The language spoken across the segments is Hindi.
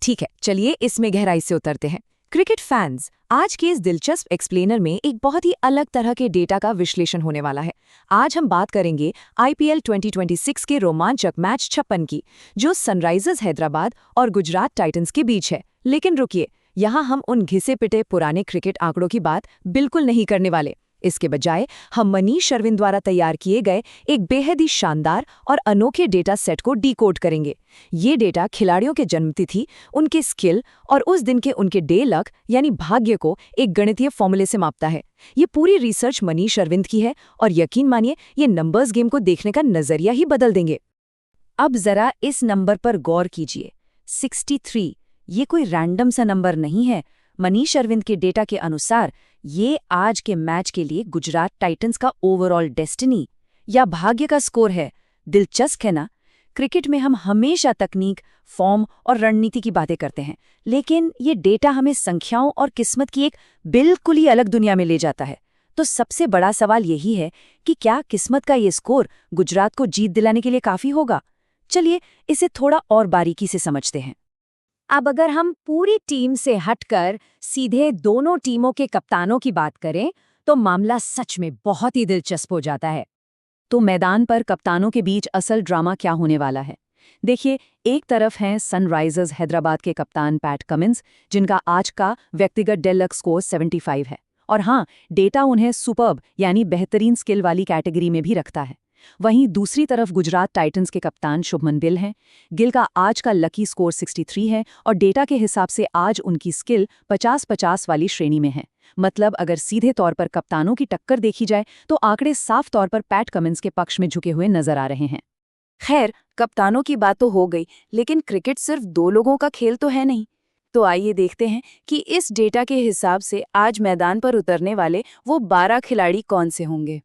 ठीक है, चलिए इसमें गहराई से उतरते हैं। क्रिकेट फैंस, आज के इस दिलचस्प एक्सप्लेनर में एक बहुत ही अलग तरह के डेटा का विश्लेषण होने वाला है। आज हम बात करेंगे आईपीएल 2026 के रोमांचक मैच 56 की, जो सनराइजर्स हैदराबाद और गुजरात टाइटंस के बीच है। लेकिन रुकिए, यहाँ हम उन घिसे पिटे पुराने क्रिकेट आंकड़ों की बात बिल्कुल नहीं करने वाले। इसके बजाय हम मनीष अरविंद द्वारा तैयार किए गए एक बेहद ही शानदार और अनोखे डेटा सेट को डिकोड करेंगे। ये डेटा खिलाड़ियों के जन्मतिथि, उनके स्किल और उस दिन के उनके डे लक यानी भाग्य को एक गणितीय फॉर्मूले से मापता है। ये पूरी रिसर्च मनीष अरविंद की है और यकीन मानिए ये नंबर्स गेम को देखने का नजरिया ही बदल देंगे। अब जरा इस नंबर पर गौर कीजिए, 63। ये कोई रैंडम सा नंबर नहीं है। मनीष अरविंद के डेटा के अनुसार ये आज के मैच के लिए गुजरात टाइटंस का ओवरऑल डेस्टिनी या भाग्य का स्कोर है। दिलचस्प है ना? क्रिकेट में हम हमेशा तकनीक, फॉर्म और रणनीति की बातें करते हैं, लेकिन ये डेटा हमें संख्याओं और किस्मत की एक बिल्कुल ही अलग दुनिया में ले जाता है। तो सबसे बड़ा सवाल यही है कि क्या किस्मत का ये स्कोर गुजरात को जीत दिलाने के लिए काफी होगा? चलिए इसे थोड़ा और बारीकी से समझते हैं। अब अगर हम पूरी टीम से हटकर सीधे दोनों टीमों के कप्तानों की बात करें, तो मामला सच में बहुत ही दिलचस्प हो जाता है। तो मैदान पर कप्तानों के बीच असल ड्रामा क्या होने वाला है? देखिए, एक तरफ हैं सनराइजर्स हैदराबाद के कप्तान पैट कमिंस, जिनका आज का व्यक्तिगत डेलक स्कोर 75 है। और हाँ, डेटा उन्हें सुपर्ब यानी बेहतरीन स्किल वाली कैटेगरी में भी रखता है। वहीं दूसरी तरफ गुजरात टाइटंस के कप्तान शुभमन गिल हैं। गिल का आज का लकी स्कोर 63 है और डेटा के हिसाब से आज उनकी स्किल 50-50 वाली श्रेणी में है। मतलब अगर सीधे तौर पर कप्तानों की टक्कर देखी जाए तो आंकड़े साफ तौर पर पैट कमिंस के पक्ष में झुके हुए नजर आ रहे हैं। खैर, कप्तानों की बात तो हो गई, लेकिन क्रिकेट सिर्फ दो लोगों का खेल तो है नहीं। तो आइए देखते हैं कि इस डेटा के हिसाब से आज मैदान पर उतरने वाले वो 12 खिलाड़ी कौन से होंगे।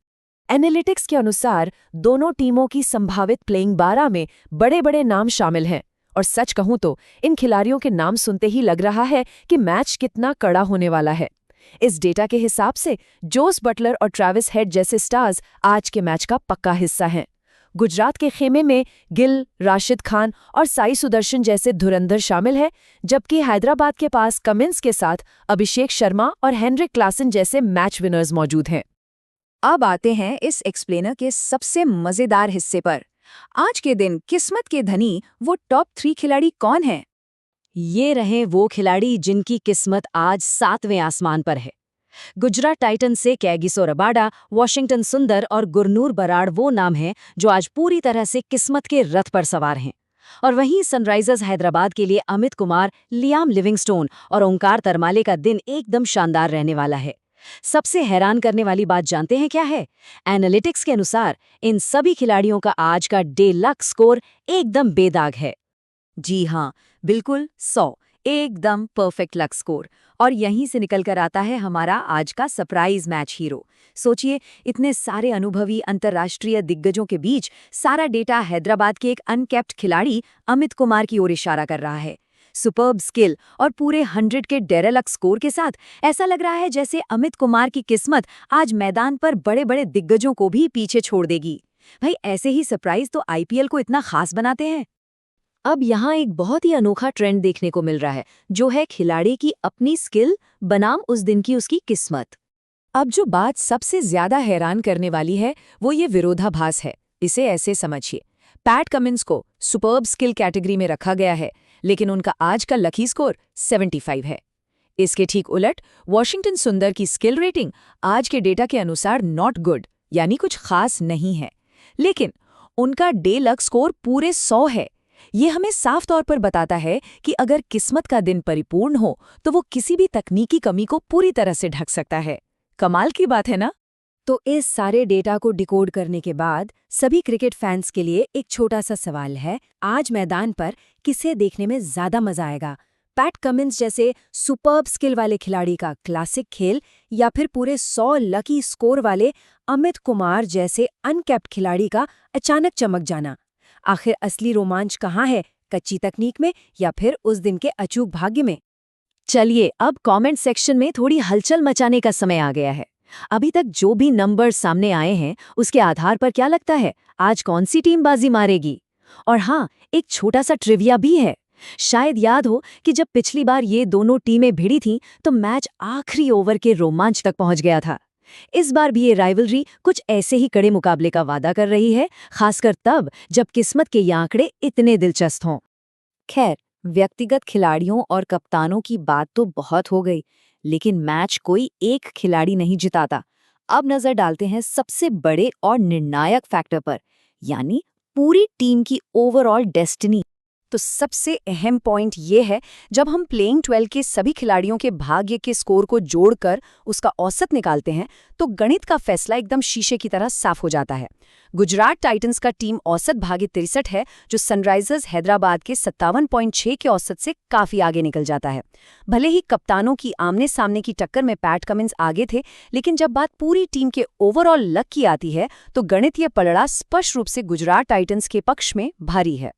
एनालिटिक्स के अनुसार दोनों टीमों की संभावित प्लेइंग 12 में बड़े बड़े नाम शामिल हैं, और सच कहूं तो इन खिलाड़ियों के नाम सुनते ही लग रहा है कि मैच कितना कड़ा होने वाला है। इस डेटा के हिसाब से जोस बटलर और ट्रेविस हेड जैसे स्टार्स आज के मैच का पक्का हिस्सा हैं। गुजरात के खेमे में गिल, राशिद खान और साई सुदर्शन जैसे धुरंधर शामिल हैं, जबकि हैदराबाद के पास कमिंस के साथ अभिषेक शर्मा और हेनरिक क्लासन जैसे मैच विनर्स मौजूद हैं। अब आते हैं इस एक्सप्लेनर के सबसे मजेदार हिस्से पर। आज के दिन किस्मत के धनी वो टॉप 3 खिलाड़ी कौन हैं? ये रहे वो खिलाड़ी जिनकी किस्मत आज 7वें आसमान पर है। गुजरात टाइटंस से कैगिसो रबाडा, वॉशिंगटन सुंदर और गुरनूर बराड़ वो नाम हैं जो आज पूरी तरह से किस्मत के रथ पर सवार हैं। और वहीं सनराइजर्स हैदराबाद के लिए अमित कुमार, लियाम लिविंगस्टोन और ओंकार तरमाले का दिन एकदम शानदार रहने वाला है। सबसे हैरान करने वाली बात जानते हैं क्या है? एनालिटिक्स के अनुसार इन सभी खिलाड़ियों का आज का डे लक स्कोर एकदम बेदाग है। जी हाँ, बिल्कुल 100, एकदम परफेक्ट लक स्कोर। और यहीं से निकलकर आता है हमारा आज का सरप्राइज मैच हीरो। सोचिए, इतने सारे अनुभवी अंतर्राष्ट्रीय दिग्गजों के बीच सारा डेटा हैदराबाद के एक अनकैप्ड खिलाड़ी अमित कुमार की ओर इशारा कर रहा है। सुपर्ब स्किल और पूरे 100 के डेरेलक स्कोर के साथ ऐसा लग रहा है जैसे अमित कुमार की किस्मत आज मैदान पर बड़े बड़े दिग्गजों को भी पीछे छोड़ देगी। भाई, ऐसे ही सरप्राइज तो आईपीएल को इतना खास बनाते हैं। अब यहाँ एक बहुत ही अनोखा ट्रेंड देखने को मिल रहा है, जो है खिलाड़ी की अपनी स्किल बनाम उस दिन की उसकी किस्मत। अब जो बात सबसे ज्यादा हैरान करने वाली है वो ये विरोधाभास है। इसे ऐसे समझिए, पैट कमिंस को सुपर्ब स्किल कैटेगरी में रखा गया है, लेकिन उनका आज का लकी स्कोर 75 है। इसके ठीक उलट वॉशिंगटन सुंदर की स्किल रेटिंग आज के डेटा के अनुसार नॉट गुड यानी कुछ खास नहीं है, लेकिन उनका डे लक स्कोर पूरे 100 है। ये हमें साफ तौर पर बताता है कि अगर किस्मत का दिन परिपूर्ण हो तो वो किसी भी तकनीकी कमी को पूरी तरह से ढक सकता है। कमाल की बात है ना? तो इस सारे डेटा को डिकोड करने के बाद सभी क्रिकेट फैंस के लिए एक छोटा सा सवाल है, आज मैदान पर किसे देखने में ज्यादा मजा आएगा? पैट कमिंस जैसे सुपर्ब स्किल वाले खिलाड़ी का क्लासिक खेल, या फिर पूरे 100 लकी स्कोर वाले अमित कुमार जैसे अनकैप्ड खिलाड़ी का अचानक चमक जाना? आखिर असली रोमांच कहाँ है, कच्ची तकनीक में या फिर उस दिन के अचूक भाग्य में? चलिए अब कमेंट सेक्शन में थोड़ी हलचल मचाने का समय आ गया है। अभी तक जो भी नंबर सामने आए हैं उसके आधार पर क्या लगता है आज कौन सी टीम बाजी मारेगी? और हाँ, एक छोटा सा ट्रिविया भी है। शायद याद हो कि जब पिछली बार ये दोनों टीमें भिड़ी थीं तो मैच आखिरी ओवर के रोमांच तक पहुंच गया था। इस बार भी ये राइवलरी कुछ ऐसे ही कड़े मुकाबले का वादा कर रही है, खासकर तब जब किस्मत के ये आंकड़े इतने दिलचस्प हों। खैर, व्यक्तिगत खिलाड़ियों और कप्तानों की बात तो बहुत हो गई, लेकिन मैच कोई एक खिलाड़ी नहीं जिताता। अब नजर डालते हैं सबसे बड़े और निर्णायक फैक्टर पर, यानी पूरी टीम की ओवरऑल डेस्टिनी। तो सबसे अहम पॉइंट ये है, जब हम प्लेइंग 12 के सभी खिलाड़ियों के भाग्य के स्कोर को जोड़कर उसका औसत निकालते हैं तो गणित का फैसला एकदम शीशे की तरह साफ हो जाता है। गुजरात टाइटंस का टीम औसत भाग्य 63 है, जो सनराइजर्स हैदराबाद के 57.6 के औसत से काफी आगे निकल जाता है। भले ही कप्तानों की आमने सामने की टक्कर में पैट कमिंस आगे थे, लेकिन जब बात पूरी टीम के ओवरऑल लक की आती है तो गणितीय पलड़ा स्पष्ट रूप से गुजरात टाइटंस के पक्ष में भारी है।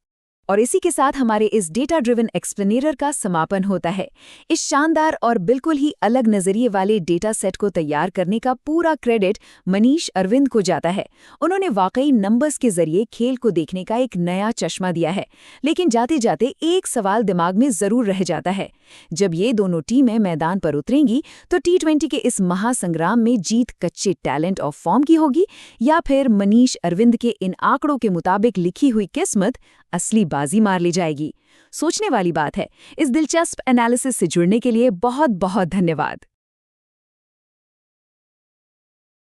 और इसी के साथ हमारे इस डेटा ड्रिवन एक्सप्लेनेटर का समापन होता है। इस शानदार और बिल्कुल ही अलग नजरिए वाले डेटा सेट को तैयार करने का पूरा क्रेडिट मनीष अरविंद को जाता है। उन्होंने वाकई नंबर्स के जरिए खेल को देखने का एक नया चश्मा दिया है। लेकिन जाते जाते एक सवाल दिमाग में जरूर रह जाता है, जब ये दोनों टीमें मैदान पर उतरेंगी तो T20 के इस महासंग्राम में जीत कच्चे टैलेंट और फॉर्म की होगी, या फिर मनीष अरविंद के इन आंकड़ों के मुताबिक लिखी हुई किस्मत असली बाजी मार ली जाएगी। सोचने वाली बात है। इस दिलचस्प एनालिसिस से जुड़ने के लिए बहुत बहुत धन्यवाद।